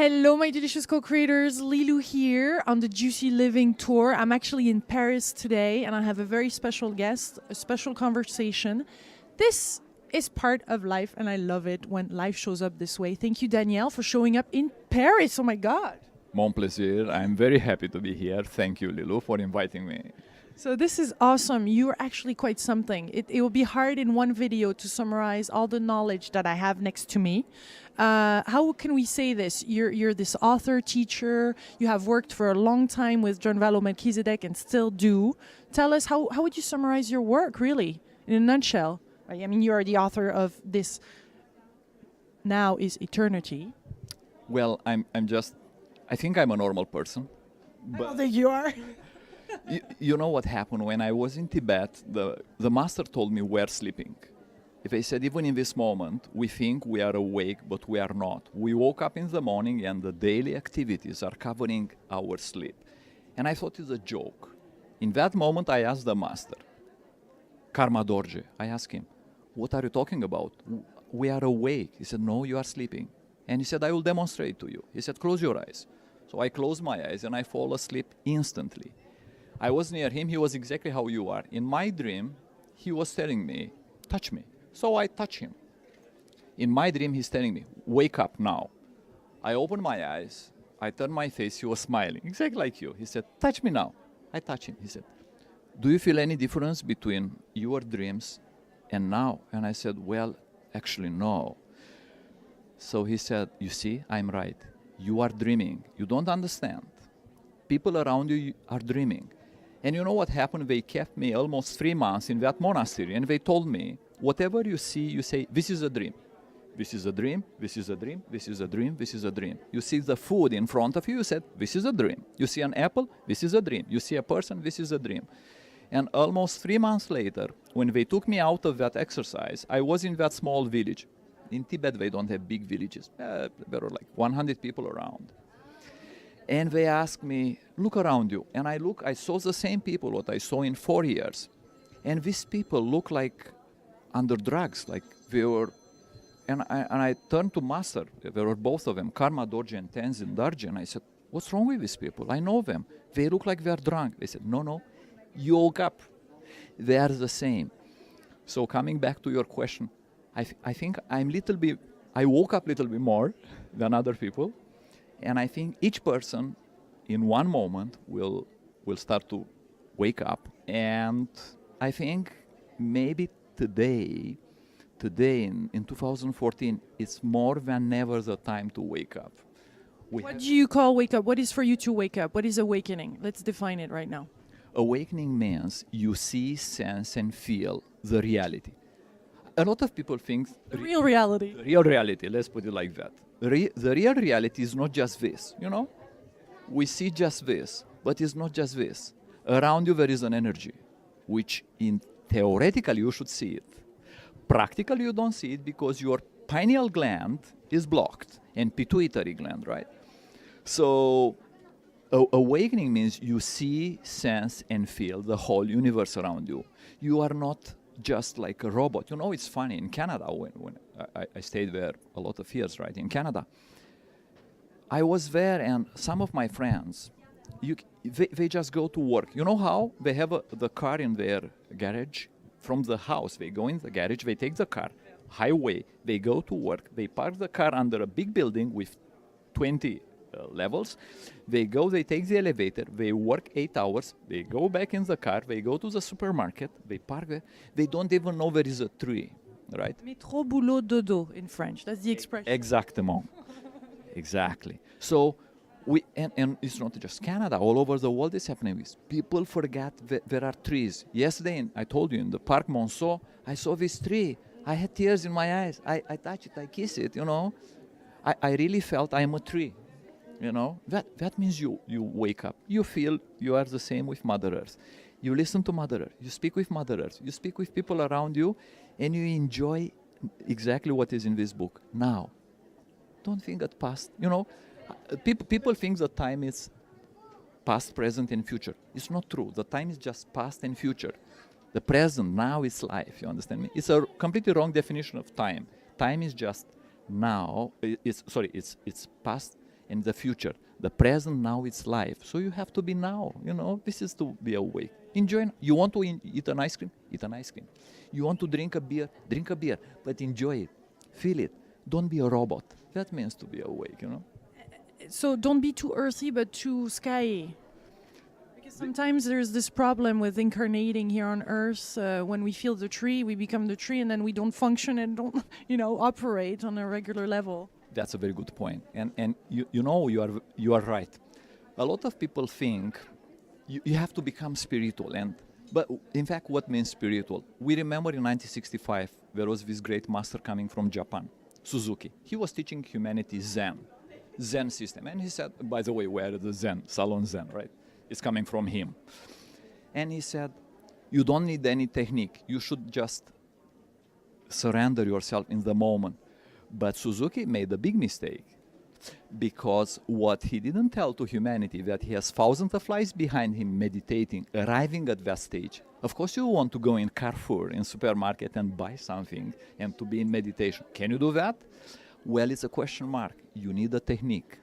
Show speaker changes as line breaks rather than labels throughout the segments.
Hello, my delicious co-creators. Lilou here on the Juicy Living Tour. I'm actually in Paris today, and I have a very special guest, a special conversation. This is part of life, and I love it when life shows up this way. Thank you, Danielle, for showing up in Paris. Oh, my God.
Mon plaisir. I'm very happy to be here. Thank you, Lilou, for inviting me.
So this is awesome. You're actually quite something. It will be hard in one video to summarize all the knowledge that I have next to me. How can we say this? You're this author, teacher. You have worked for a long time with John Valo Melchizedek and still do. Tell us, how would you summarize your work, really, in a nutshell? Right? I mean, you are the author of this Now is Eternity.
Well, I think I'm a normal person.
I don't think you are.
You know what happened when I was in Tibet? The master told me we're sleeping. If I said, even in this moment, we think we are awake, but we are not. We woke up in the morning and the daily activities are covering our sleep. And I thought it's a joke. In that moment, I asked the master, Karma Dorje, I asked him, what are you talking about? We are awake. He said, no, you are sleeping. And he said, I will demonstrate to you. He said, close your eyes. So I closed my eyes and I fall asleep instantly. I was near him. He was exactly how you are. In my dream, he was telling me, touch me. So I touch him. In my dream, he's telling me, wake up now. I opened my eyes. I turned my face. He was smiling, exactly like you. He said, touch me now. I touch him. He said, do you feel any difference between your dreams and now? And I said, well, actually, no. So he said, you see, I'm right. You are dreaming. You don't understand. People around you are dreaming. And you know what happened? They kept me almost 3 months in that monastery, and they told me, whatever you see, you say, this is a dream. This is a dream, this is a dream, this is a dream, this is a dream. You see the food in front of you, you said, this is a dream. You see an apple, this is a dream. You see a person, this is a dream. And almost 3 months later, when they took me out of that exercise, I was in that small village. In Tibet, they don't have big villages. There were like 100 people around. And they asked me, look around you. And I saw the same people what I saw in 4 years. And these people look like under drugs, like they were, and I turned to Master. There were both of them, Karma Dorje and Tenzin Dorje, and I said, what's wrong with these people? I know them. They look like they're drunk. They said, no, you woke up. They are the same. So coming back to your question, I think I woke up a little bit more than other people. And I think each person in one moment will start to wake up. And I think maybe today in 2014, it's more than ever the time to wake up.
What do you call wake up? What is for you to wake up? What is awakening? Let's define it right now.
Awakening means you see, sense, and feel the reality. A lot of people think...
The real reality.
The real reality, let's put it like that. The real reality is not just this, you know? We see just this, but it's not just this. Around you there is an energy, which theoretically you should see it. Practically you don't see it because your pineal gland is blocked, and pituitary gland, right? So awakening means you see, sense, and feel the whole universe around you. You are not just like a robot. You know, it's funny, in Canada, when I stayed there a lot of years, right, in Canada, I was there and some of my friends, they just go to work. You know how? They have the car in their garage. From the house, they go in the garage, they take the car, highway, they go to work, they park the car under a big building with 20 levels. They go, they take the elevator, they work 8 hours, they go back in the car, they go to the supermarket, they park there, they don't even know there is a tree, right?
Métro, boulot, dodo in French. That's the expression.
Exactement. Exactly. So, and it's not just Canada, all over the world is happening. People forget that there are trees. Yesterday, I told you, in the Parc Monceau, I saw this tree. I had tears in my eyes. I touch it, I kiss it, you know. I really felt I am a tree. You know, that means you wake up. You feel you are the same with Mother Earth. You listen to Mother Earth. You speak with Mother Earth. You speak with people around you, and you enjoy exactly what is in this book now. Don't think at past. You know, people think that time is past, present, and future. It's not true. The time is just past and future. The present now is life. You understand me? It's a completely wrong definition of time. Time is just now. It's past and the future. The present now it's life. So you have to be now, this is to be awake. Enjoy. You want to eat an ice cream? Eat an ice cream. You want to drink a beer? Drink a beer, but enjoy it. Feel it. Don't be a robot. That means to be awake,
So don't be too earthy, but too skyy. Because sometimes there's this problem with incarnating here on Earth. When we feel the tree, we become the tree, and then we don't function and don't, operate on a regular level.
That's a very good point. And you are right. A lot of people think you have to become spiritual. But in fact, what means spiritual? We remember in 1965, there was this great master coming from Japan, Suzuki. He was teaching humanity Zen system. And he said, by the way, where is the Zen? Salon Zen, right? It's coming from him. And he said, you don't need any technique. You should just surrender yourself in the moment. But Suzuki made a big mistake, because what he didn't tell to humanity, that he has thousands of lives behind him meditating, arriving at that stage. Of course you want to go in Carrefour, in supermarket, and buy something and to be in meditation. Can you do that? Well, it's a question mark. You need a technique.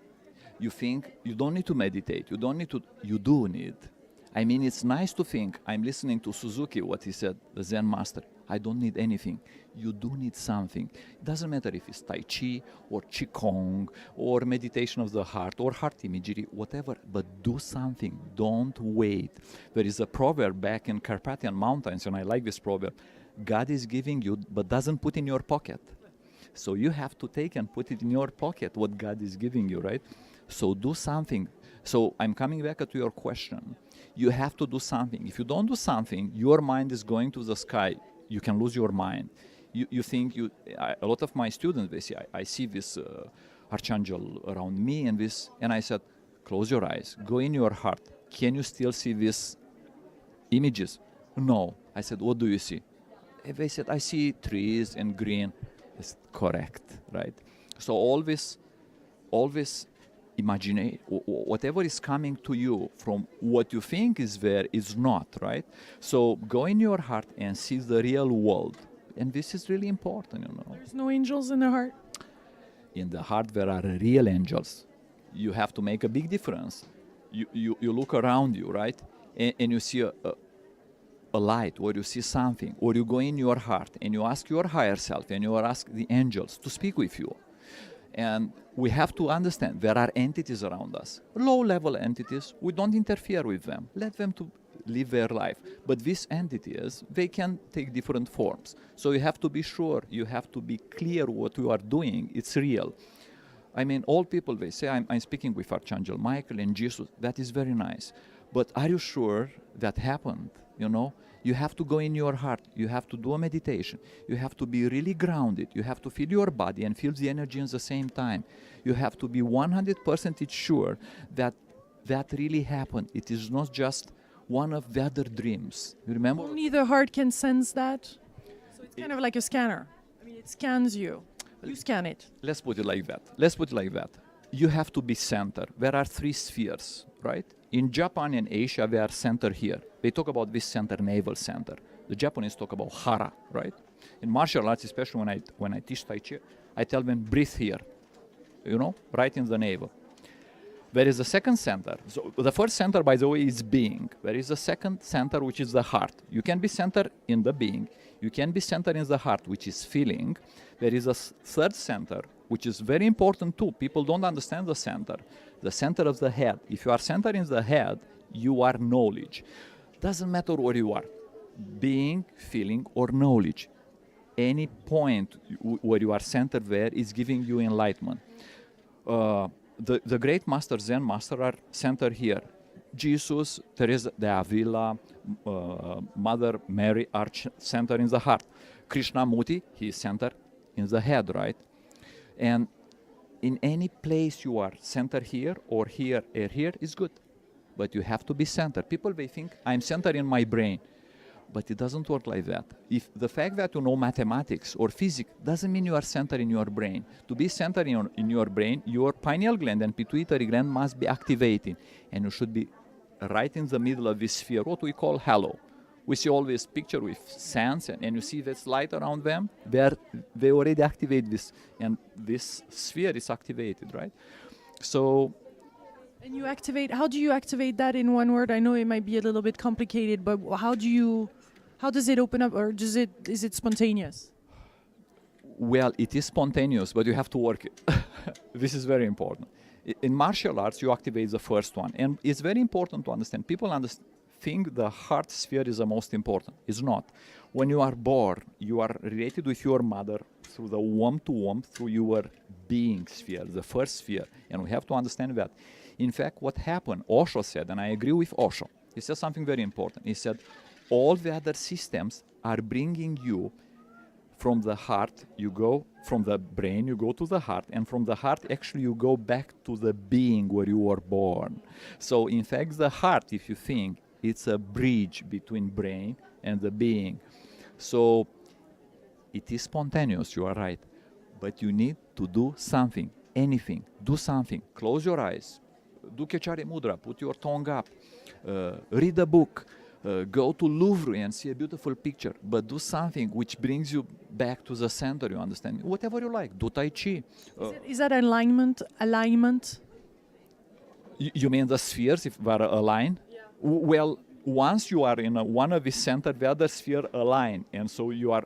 You think you don't need to meditate. You do need. I mean, it's nice to think, I'm listening to Suzuki, what he said, the Zen master. I don't need anything. You do need something. It doesn't matter if it's Tai Chi or Qigong or meditation of the heart or heart imagery, whatever, but do something. Don't wait. There is a proverb back in Carpathian Mountains, and I like this proverb. God is giving you, but doesn't put in your pocket. So you have to take and put it in your pocket, what God is giving you, right? So do something. So I'm coming back to your question. You have to do something. If you don't do something, your mind is going to the sky. You can lose your mind. You think a lot of my students, they say, I see this archangel around me and I said, close your eyes, go in your heart. Can you still see these images? No. I said, what do you see? And they said, I see trees and green. It's correct, right? So all this imagination, whatever is coming to you from what you think is there is not, right? So go in your heart and see the real world. And this is really important,
There's no angels in the heart?
In the heart there are real angels. You have to make a big difference. You look around you, right? And you see a light, or you see something, or you go in your heart and you ask your higher self and you ask the angels to speak with you. And we have to understand there are entities around us, low-level entities. We don't interfere with them. Let them to live their life. But these entities, they can take different forms. So you have to be sure, you have to be clear what you are doing. It's real. I mean, all people, they say, I'm speaking with Archangel Michael and Jesus. That is very nice. But are you sure that happened? You have to go in your heart. You have to do a meditation. You have to be really grounded. You have to feel your body and feel the energy at the same time. You have to be 100% sure that that really happened. It is not just one of the other dreams. You remember?
Only the heart can sense that? So it's kind of like a scanner. I mean, it scans you. You scan it.
Let's put it like that. You have to be centered. There are 3 spheres, right? In Japan and Asia, they are centered here. They talk about this center, navel center. The Japanese talk about hara, right? In martial arts, especially when I teach Tai Chi, I tell them, breathe here, right in the navel. There is a second center. So the first center, by the way, is being. There is a second center, which is the heart. You can be centered in the being. You can be centered in the heart, which is feeling. There is a third center, which is very important too. People don't understand the center of the head. If you are centered in the head, you are knowledge. Doesn't matter where you are, being, feeling, or knowledge. Any point where you are centered there is giving you enlightenment. The great master, Zen master, are centered here. Jesus, Teresa de Avila, Mother Mary are centered in the heart. Krishnamurti, he is centered in the head, right? And in any place you are, centered here or here or here is good. But you have to be centered. People, they think, I'm centered in my brain. But it doesn't work like that. If the fact that you know mathematics or physics doesn't mean you are centered in your brain. To be centered in your brain, your pineal gland and pituitary gland must be activated. And you should be right in the middle of this sphere, what we call halo. We see all this picture with sands, and you see this light around them. They already activate this, and this sphere is activated, right? So
And you activate, how do you activate that in one word? I know it might be a little bit complicated, but how does it open up, or is it spontaneous?
well, it is spontaneous, but you have to work it. This is very important. In martial arts, you activate the first one. And it's very important to understand. People think the heart sphere is the most important. It's not. When you are born, you are related with your mother through the womb to womb, through your being sphere, the first sphere. And we have to understand that. In fact, what happened, Osho said, and I agree with Osho, he said something very important. He said, all the other systems are bringing you from the heart, you go from the brain, you go to the heart, and from the heart, actually, you go back to the being where you were born. So, in fact, the heart, if you think, it's a bridge between brain and the being. So, it is spontaneous, you are right, but you need to do something, anything, do something. Close your eyes, do Kechari Mudra, put your tongue up, read a book, go to Louvre and see a beautiful picture, but do something which brings you back to the center, you understand? Whatever you like, do Tai Chi.
Is that alignment?
You mean the spheres, if they are aligned?
Yeah.
Well, once you are in one of the center, the other sphere align, and so you are,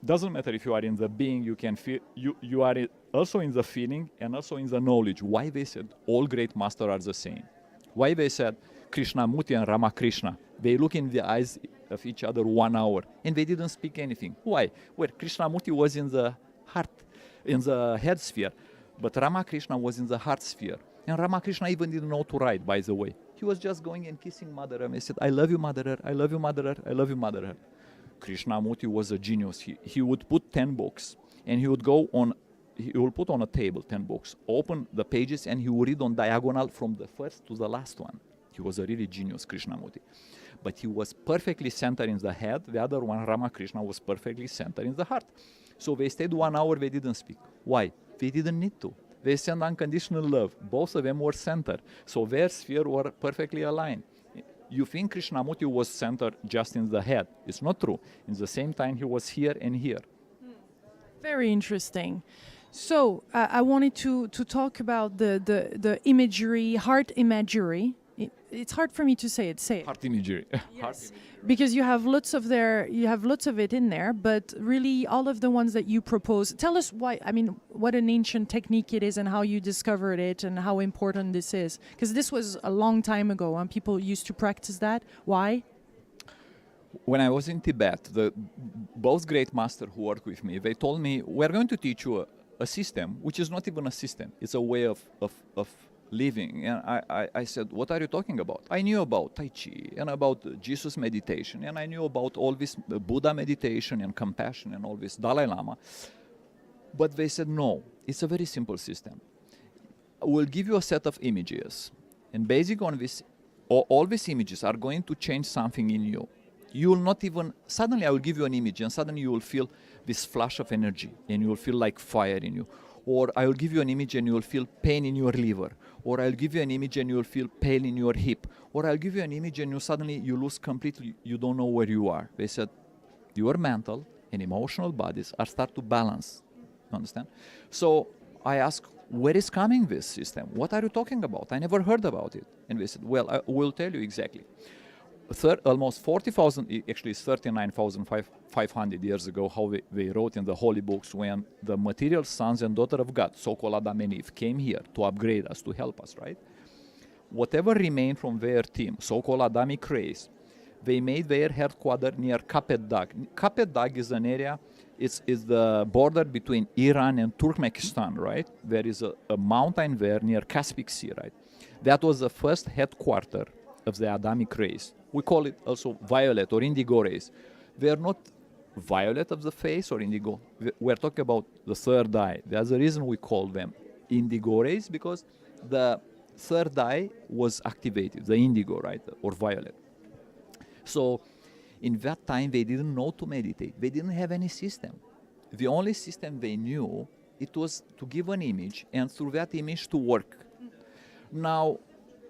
doesn't matter if you are in the being, you can feel, you are also in the feeling and also in the knowledge. Why they said all great masters are the same? Why they said Krishnamurti and Ramakrishna, they look in the eyes of each other 1 hour and they didn't speak anything. Why? Well, Krishnamurti was in the heart, in the head sphere, but Ramakrishna was in the heart sphere. And Ramakrishna even didn't know to write, by the way. He was just going and kissing Mother Earth. He said, I love you, Mother Earth, I love you, Mother Earth, I love you, Mother Earth. Krishnamurti was a genius. He would put 10 books and he would put on a table 10 books, open the pages, and he would read on diagonal from the first to the last one. He was a really genius, Krishnamurti. But he was perfectly centered in the head. The other one, Ramakrishna, was perfectly centered in the heart. So they stayed 1 hour, they didn't speak. Why? They didn't need to. They sent unconditional love. Both of them were centered. So their sphere were perfectly aligned. You think Krishnamurti was centered just in the head. It's not true. In the same time, he was here and here.
Very interesting. So I wanted to talk about the imagery, heart imagery. It's hard for me to say it. Say it.
Heart imagery.
Yes,
Heart imagery.
because you have lots of it in there, but really all of the ones that you propose. Tell us why. I mean, what an ancient technique it is, and how you discovered it, and how important this is. Because this was a long time ago, and people used to practice that. Why?
When I was in Tibet, both great masters who worked with me, they told me, we're going to teach you a system, which is not even a system. It's a way of living. And I said, what are you talking about? I knew about Tai Chi and about Jesus meditation, and I knew about all this Buddha meditation and compassion and all this Dalai Lama. But they said, no, it's a very simple system. We'll give you a set of images, and based on this, all these images are going to change something in you. You will not even, suddenly I will give you an image and suddenly you will feel this flash of energy and you will feel like fire in you. Or I will give you an image and you will feel pain in your liver. Or I'll give you an image and you will feel pain in your hip. Or I'll give you an image and you suddenly you lose completely, you don't know where you are. They said, your mental and emotional bodies are start to balance. You understand? So I asked, where is coming this system? What are you talking about? I never heard about it. And they said, well, I will tell you exactly. Almost 40,000, actually 39,500 years ago, how they wrote in the holy books, when the material sons and daughters of God, so-called Adam and Eve, came here to upgrade us, to help us, right? Whatever remained from their team, so-called Adamic race, they made their headquarters near Kapet Dag. Kapet Dag is an area, is the border between Iran and Turkmenistan, right? There is a mountain there near Caspic Sea, right? That was the first headquarters of the Adamic race. We call it also violet or indigo race. They are not violet of the face or indigo. We're talking about the third eye. That's the reason we call them indigo rays, because the third eye was activated, the indigo, right, or violet. So in that time, they didn't know to meditate. They didn't have any system. The only system they knew, it was to give an image and through that image to work. Now,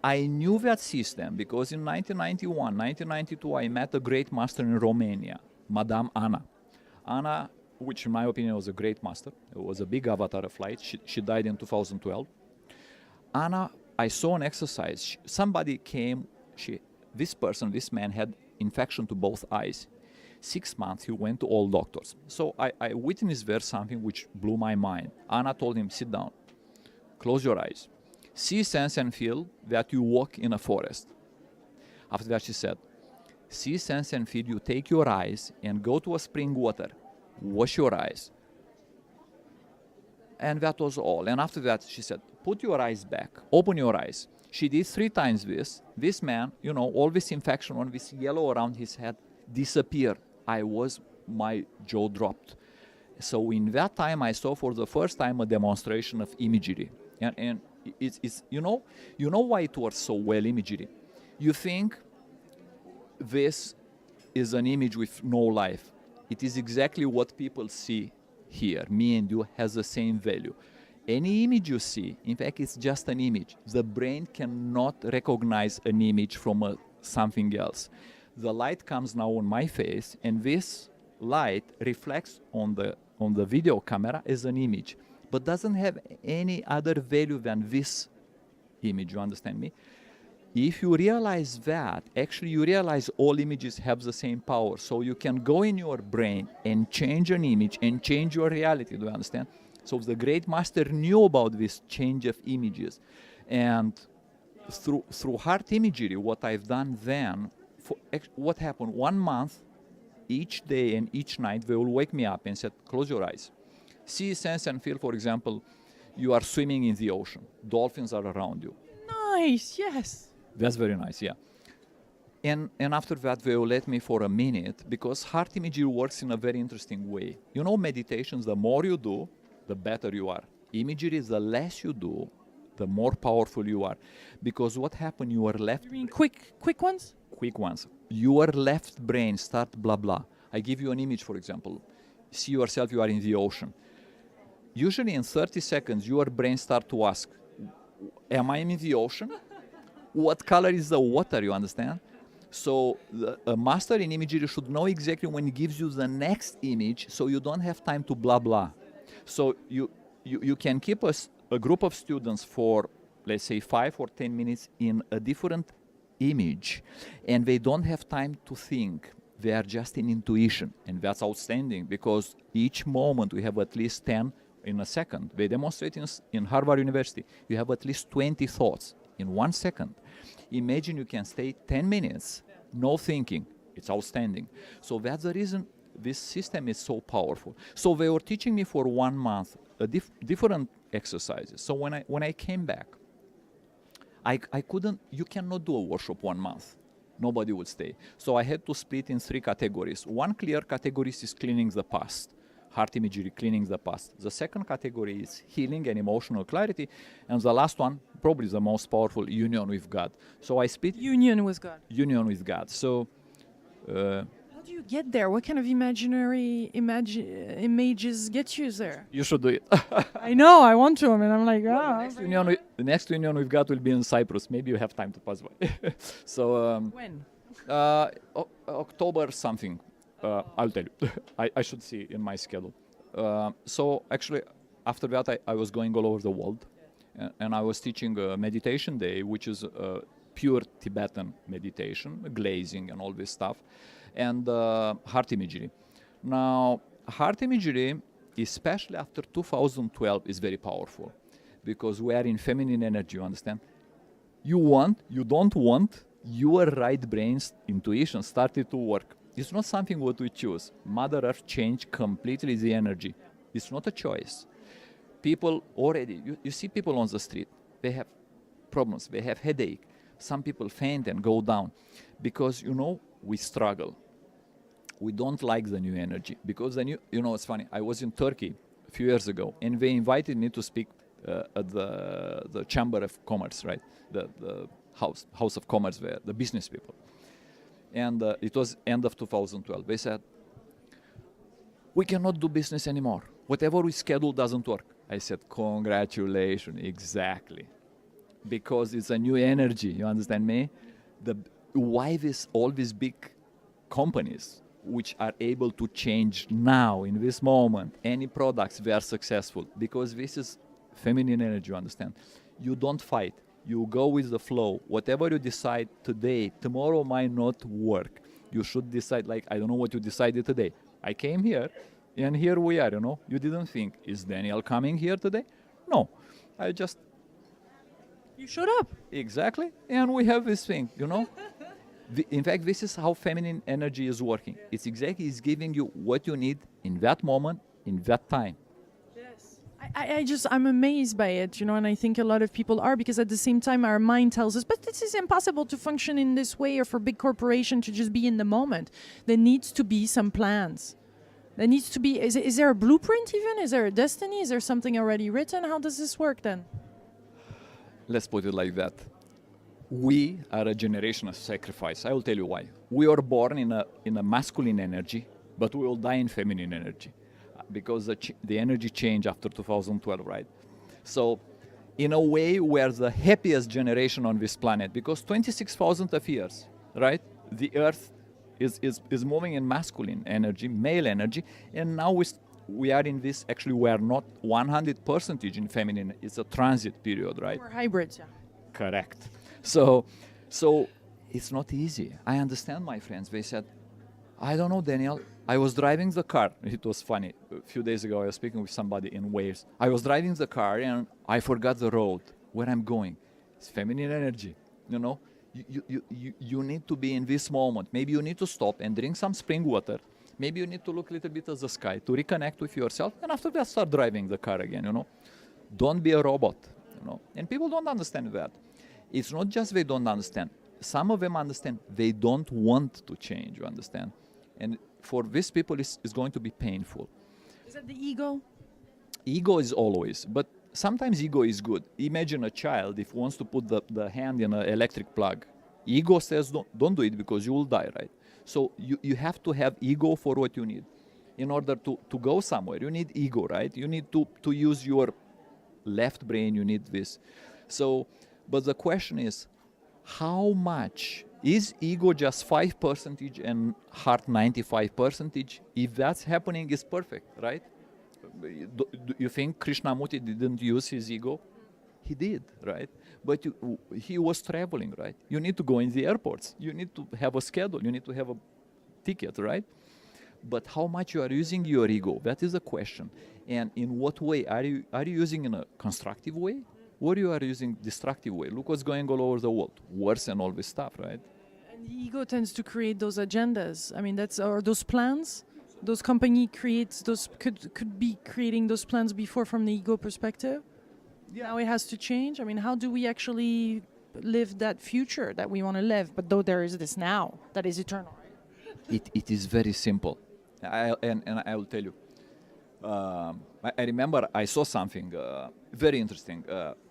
I knew that system because in 1991, 1992, I met a great master in Romania, Madame Ana. Ana, which in my opinion was a great master, it was a big avatar of light. She died in 2012. Anna, I saw an exercise. Somebody came, this man had infection to both eyes. 6 months, he went to all doctors. So I witnessed there something which blew my mind. Anna told him, sit down, close your eyes. See, sense, and feel that you walk in a forest. After that, she said, see, sense, and feel you take your eyes and go to a spring water. Wash your eyes. And that was all. And after that, she said, put your eyes back, open your eyes. She did 3 times this. This man, all this infection on this yellow around his head disappeared. My jaw dropped. So in that time, I saw for the first time a demonstration of imagery. And it's you know why it works so well, imagery. You think this is an image with no life. It is exactly what people see here. Me and you has the same value. Any image you see, in fact, it's just an image. The brain cannot recognize an image from something else. The light comes now on my face, and this light reflects on the video camera as an image, but doesn't have any other value than this image. You understand me? If you realize that, actually you realize all images have the same power. So you can go in your brain and change an image and change your reality. Do you understand? So the great master knew about this change of images. And through heart imagery, what I've done then, what happened, 1 month, each day and each night, they will wake me up and said, close your eyes. See, sense, and feel, for example, you are swimming in the ocean. Dolphins are around you.
Nice, yes.
That's very nice, yeah. And after that, they will let me for a minute, because heart imagery works in a very interesting way. Meditations, the more you do, the better you are. Imagery, the less you do, the more powerful you are. Because what happened, you are left...
You mean quick ones?
Quick ones. Your left brain start blah, blah. I give you an image, for example. See yourself, you are in the ocean. Usually in 30 seconds, your brain start to ask, am I in the ocean? What color is the water, you understand? So a master in imagery should know exactly when he gives you the next image, so you don't have time to blah, blah. So you can keep a group of students for, let's say, 5 or 10 minutes in a different image, and they don't have time to think. They are just in intuition, and that's outstanding, because each moment we have at least 10 in a second. They demonstrate in Harvard University. You have at least 20 thoughts in 1 second. Imagine you can stay 10 minutes, no thinking. It's outstanding. So that's the reason this system is so powerful. So they were teaching me for 1 month different exercises. So when I came back, I couldn't, you cannot do a workshop 1 month. Nobody would stay. So I had to split in 3 categories. One clear category is cleaning the past. Heart imagery, cleaning the past. The second category is healing and emotional clarity. And the last one, probably the most powerful, union with God. So I split...
Union with God.
Union with God. So...
how do you get there? What kind of imaginary images get you there?
You should do it.
I know, I want to. I mean, I'm like,
the next union with God will be in Cyprus. Maybe you have time to pass by. So...
when?
October something. I'll tell you. I should see in my schedule. So actually, after that, I was going all over the world, and I was teaching a meditation day, which is pure Tibetan meditation, glazing and all this stuff, and heart imagery. Now, heart imagery, especially after 2012, is very powerful, because we are in feminine energy, you understand? You don't want, your right brain's intuition started to work. It's not something what we choose. Mother Earth changed completely the energy. It's not a choice. People already, you see people on the street, they have problems, they have headache. Some people faint and go down because, we struggle. We don't like the new energy because the new, it's funny. I was in Turkey a few years ago, and they invited me to speak at the Chamber of Commerce, right? The House of Commerce there, the business people. And it was end of 2012. They said, we cannot do business anymore. Whatever we schedule doesn't work. I said, congratulations, exactly. Because it's a new energy, you understand me? Why all these big companies, which are able to change now, in this moment, any products, they are successful? Because this is feminine energy, you understand? You don't fight. You go with the flow. Whatever you decide today, tomorrow might not work. You should decide, like, I don't know what you decided today. I came here, and here we are, You didn't think, is Daniel coming here today? No. I just...
You showed up.
Exactly. And we have this thing, In fact, this is how feminine energy is working. It's giving you what you need in that moment, in that time.
I'm amazed by it, and I think a lot of people are, because at the same time our mind tells us, but this is impossible to function in this way, or for big corporation to just be in the moment. There needs to be some plans. There needs to be, is there a blueprint even? Is there a destiny? Is there something already written? How does this work then?
Let's put it like that. We are a generation of sacrifice. I will tell you why. We are born in a masculine energy, but we will die in feminine energy. Because the energy changed after 2012, right? So, in a way, we are the happiest generation on this planet, because 26,000 of years, right? The Earth is moving in masculine energy, male energy, and now we are in this. Actually, we are not 100% in feminine. It's a transit period, right?
We're hybrids, yeah.
Correct. So it's not easy. I understand my friends. They said, I don't know, Daniel. I was driving the car. It was funny. A few days ago, I was speaking with somebody in Wales. I was driving the car and I forgot the road, where I'm going. It's feminine energy, You need to be in this moment. Maybe you need to stop and drink some spring water. Maybe you need to look a little bit at the sky to reconnect with yourself. And after that, start driving the car again, Don't be a robot, And people don't understand that. It's not just they don't understand. Some of them understand. They don't want to change, you understand? And for these people, it's going to be painful.
Is that the ego?
Ego is always, but sometimes ego is good. Imagine a child, if he wants to put the hand in an electric plug. Ego says, don't do it because you will die, right? So you have to have ego for what you need. In order to go somewhere, you need ego, right? You need to use your left brain, you need this. So, but the question is, how much? Is ego just 5% and heart 95%? If that's happening, it's perfect, right? Do you think Krishnamurti didn't use his ego? He did, right? But he was traveling, right? You need to go in the airports. You need to have a schedule. You need to have a ticket, right? But how much you are using your ego? That is the question. And in what way? Are you using in a constructive way? Or you are using destructive way? Look what's going all over the world. Wars and all this stuff, right?
And the ego tends to create those agendas. I mean, or those plans. Those company creates those could be creating those plans before from the ego perspective. Yeah. Now it has to change. I mean, how do we actually live that future that we want to live? But though there is this now that is eternal.
It is very simple. I will tell you. I remember I saw something very interesting.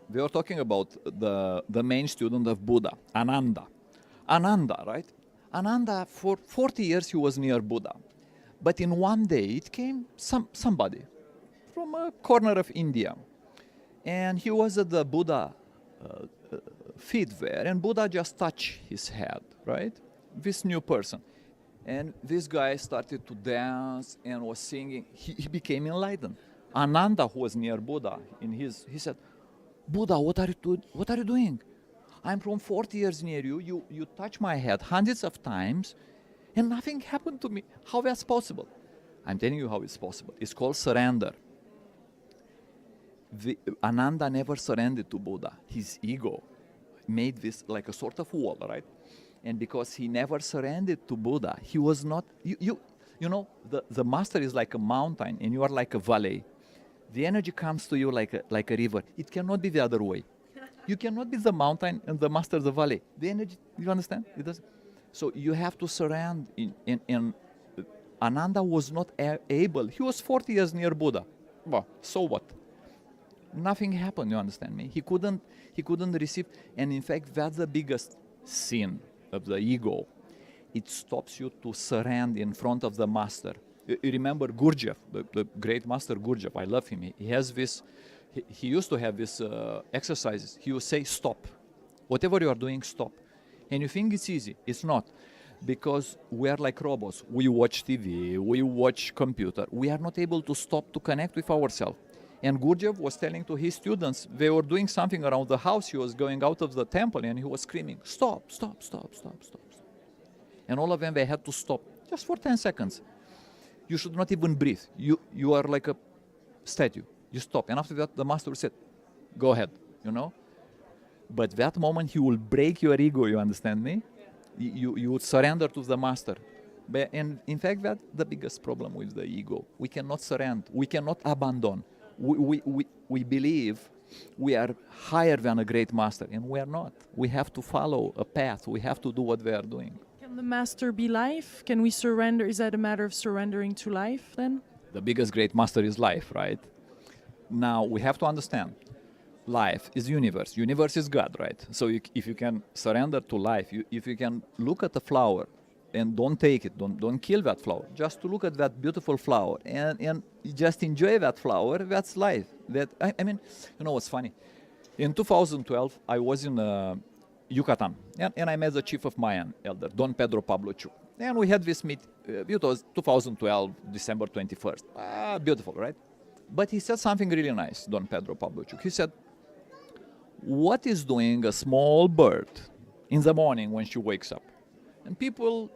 We were talking about the main student of Buddha, Ananda. Ananda, right? Ananda, for 40 years he was near Buddha. But in one day it came somebody from a corner of India. And he was at the Buddha feet there, and Buddha just touched his head, right? This new person. And this guy started to dance and was singing. He became enlightened. Ananda, who was near Buddha, he said, Buddha, what are you doing? I'm from 40 years near you. You touched my head hundreds of times, and nothing happened to me. How that's possible? I'm telling you how it's possible. It's called surrender. Ananda never surrendered to Buddha. His ego made this like a sort of wall, right? And because he never surrendered to Buddha, he was not... You know, the master is like a mountain, and you are like a valley. The energy comes to you like a river. It cannot be the other way. You cannot be the mountain and the master the valley. The energy, you understand? It doesn't. So you have to surrender. And Ananda was not able. He was 40 years near Buddha. Well, so what? Nothing happened, you understand me? He couldn't receive. And in fact, that's the biggest sin of the ego. It stops you to surrender in front of the master. You remember Gurdjieff, the great master Gurdjieff. I love him. He has this... He used to have this exercises. He would say, stop. Whatever you are doing, stop. And you think it's easy. It's not. Because we are like robots. We watch TV, we watch computer. We are not able to stop to connect with ourselves. And Gurdjieff was telling to his students, they were doing something around the house. He was going out of the temple and he was screaming, stop, stop, stop, stop, stop. And all of them, they had to stop just for 10 seconds. You should not even breathe. You are like a statue. You stop. And after that, the master said, go ahead, you know. But that moment, he will break your ego, you understand me? You would surrender to the master. And in fact, that's the biggest problem with the ego. We cannot surrender. We cannot abandon. We believe we are higher than a great master, and we are not. We have to follow a path. We have to do what they are doing.
Can the master be life? Can we surrender? Is that a matter of surrendering to life then?
The biggest great master is life, right? Now, we have to understand, life is universe. Universe is God, right? So if you can surrender to life, if you can look at the flower and don't take it, don't kill that flower, just to look at that beautiful flower and just enjoy that flower, that's life. I mean, you know what's funny? In 2012, I was in Yucatan, and I met the chief of Mayan elder, Don Pedro Pablo Chu. And we had this meeting, it was 2012, December 21st. Beautiful, right? But he said something really nice, Don Pedro Pablo Chu. He said, what is doing a small bird in the morning when she wakes up? And people,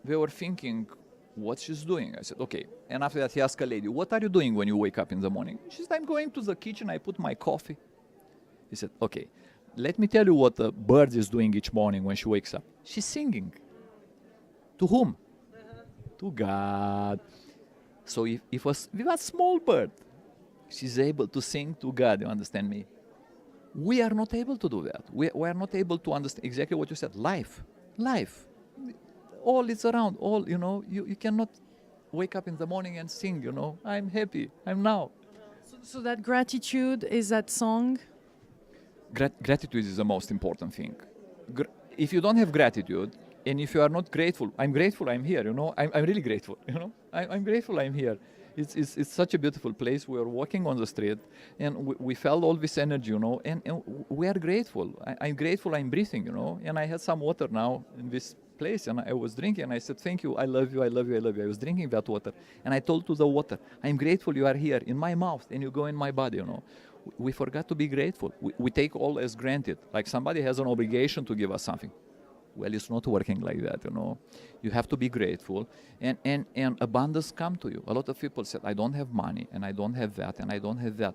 they were thinking, what she's doing. I said, okay. And after that, he asked a lady, what are you doing when you wake up in the morning? She said, I'm going to the kitchen, I put my coffee. He said, okay, let me tell you what a bird is doing each morning when she wakes up. She's singing. To whom? To God. So if that small bird, she's able to sing to God, you understand me? We are not able to do that. We are not able to understand exactly what you said. Life. All is around. All, you know, you cannot wake up in the morning and sing, you know, I'm happy, I'm now.
So that gratitude is that song?
Gratitude is the most important thing. If you don't have gratitude, and if you are not grateful, I'm grateful I'm here, you know, I'm really grateful, you know, I'm grateful I'm here. It's such a beautiful place. We are walking on the street, and we felt all this energy, you know, and we are grateful. I'm grateful I'm breathing, you know, and I had some water now in this place, and I was drinking, and I said, thank you, I love you, I love you, I love you. I was drinking that water, and I told to the water, I'm grateful you are here in my mouth, and you go in my body, you know. We forgot to be grateful. We take all as granted, like somebody has an obligation to give us something. Well, it's not working like that, you know. You have to be grateful, and abundance come to you. A lot of people said, I don't have money, and I don't have that, and I don't have that.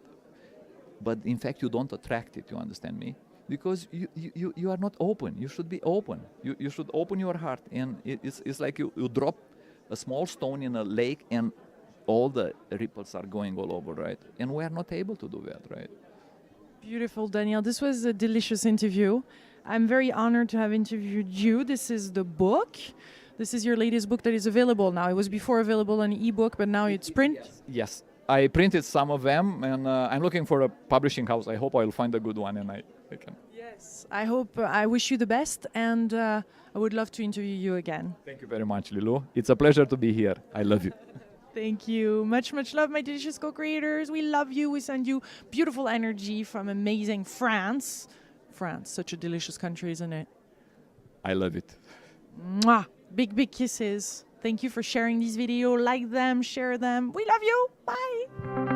But in fact, you don't attract it, you understand me? Because you are not open. You should be open. You should open your heart, and it's like you drop a small stone in a lake, and all the ripples are going all over, right? And we are not able to do that, right?
Beautiful, Daniel. This was a delicious interview. I'm very honored to have interviewed you. This is the book. This is your latest book that is available now. It was before available on ebook, but now it's print.
Yes. I printed some of them, and I'm looking for a publishing house. I hope I'll find a good one, and I can.
Yes. I hope. I wish you the best, and I would love to interview you again.
Thank you very much, Lilou. It's a pleasure to be here. I love you.
Thank you. Much, much love, my delicious co-creators. We love you. We send you beautiful energy from amazing France. France, such a delicious country, isn't it?
I love it.
Mwah. Big, big kisses. Thank you for sharing this video. Like them, share them. We love you. Bye.